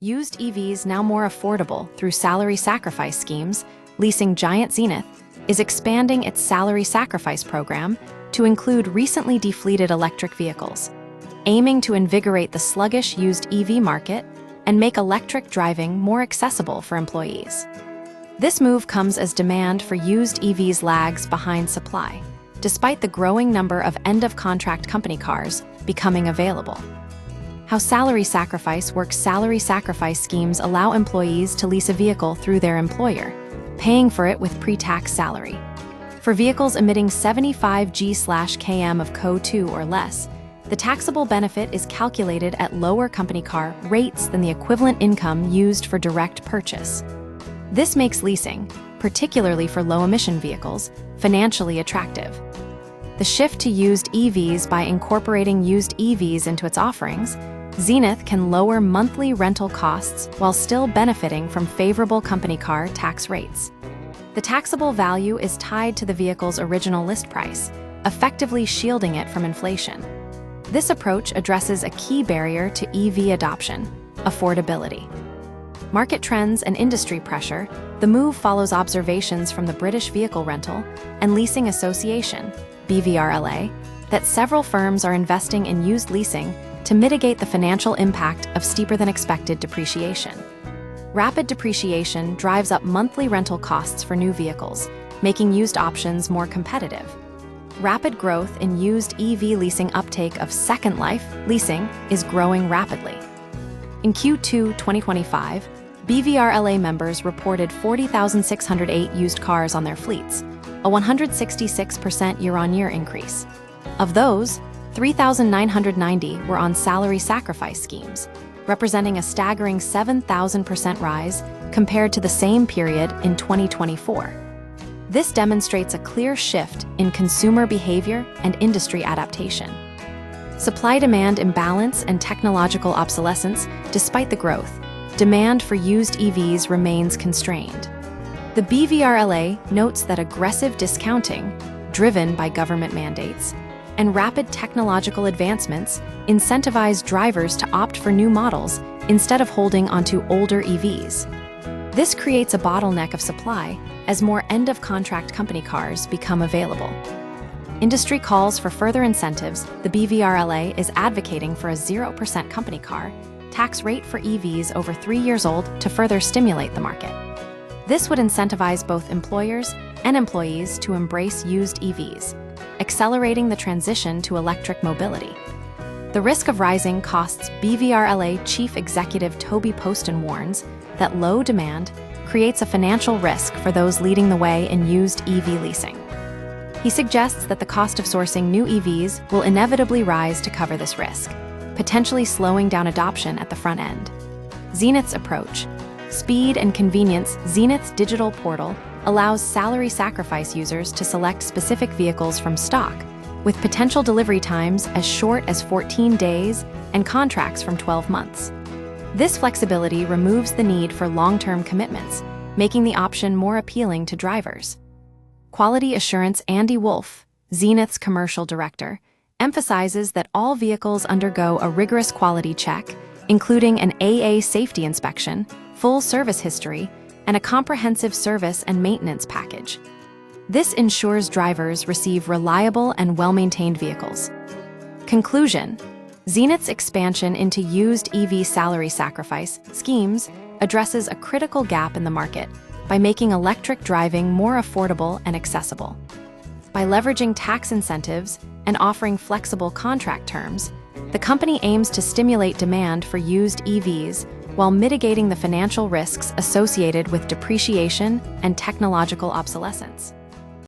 Used EVs now more affordable through salary sacrifice schemes, leasing giant Zenith is expanding its salary sacrifice program to include recently defleeted electric vehicles, aiming to invigorate the sluggish used EV market and make electric driving more accessible for employees. This move comes as demand for used EVs lags behind supply, despite the growing number of end-of-contract company cars becoming available. How salary sacrifice works. Salary sacrifice schemes allow employees to lease a vehicle through their employer, paying for it with pre-tax salary. For vehicles emitting 75 g/km of CO2 or less, the taxable benefit is calculated at lower company car rates than the equivalent income used for direct purchase. This makes leasing, particularly for low-emission vehicles, financially attractive. The shift to used EVs. By incorporating used EVs into its offerings, Zenith can lower monthly rental costs while still benefiting from favorable company car tax rates. The taxable value is tied to the vehicle's original list price, effectively shielding it from inflation. This approach addresses a key barrier to EV adoption: affordability. Market trends and industry pressure. The move follows observations from the British Vehicle Rental and Leasing Association, BVRLA, that several firms are investing in used leasing to mitigate the financial impact of steeper-than-expected depreciation. Rapid depreciation drives up monthly rental costs for new vehicles, making used options more competitive. Rapid growth in used EV leasing. Uptake of Second Life leasing is growing rapidly. In Q2 2025, BVRLA members reported 40,608 used cars on their fleets, a 166% year-on-year increase. Of those, 3,990 were on salary sacrifice schemes, representing a staggering 7,000% rise compared to the same period in 2024. This demonstrates a clear shift in consumer behavior and industry adaptation. Supply-demand imbalance and technological obsolescence. Despite the growth, demand for used EVs remains constrained. The BVRLA notes that aggressive discounting, driven by government mandates, and rapid technological advancements incentivize drivers to opt for new models instead of holding onto older EVs. This creates a bottleneck of supply as more end-of-contract company cars become available. Industry calls for further incentives. The BVRLA is advocating for a 0% company car tax rate for EVs over 3 years old to further stimulate the market. This would incentivize both employers and employees to embrace used EVs, accelerating the transition to electric mobility. The risk of rising costs. BVRLA Chief Executive Toby Poston warns that low demand creates a financial risk for those leading the way in used EV leasing. He suggests that the cost of sourcing new EVs will inevitably rise to cover this risk, potentially slowing down adoption at the front end. Zenith's approach: speed and convenience. Zenith's digital portal allows salary sacrifice users to select specific vehicles from stock, with potential delivery times as short as 14 days and contracts from 12 months. This flexibility removes the need for long-term commitments, making the option more appealing to drivers. Quality assurance. Andy Wolf, Zenith's commercial director, emphasizes that all vehicles undergo a rigorous quality check, including an AA safety inspection, full service history, and a comprehensive service and maintenance package. This ensures drivers receive reliable and well-maintained vehicles. Conclusion: Zenith's expansion into used EV salary sacrifice schemes addresses a critical gap in the market by making electric driving more affordable and accessible. By leveraging tax incentives and offering flexible contract terms, the company aims to stimulate demand for used EVs while mitigating the financial risks associated with depreciation and technological obsolescence.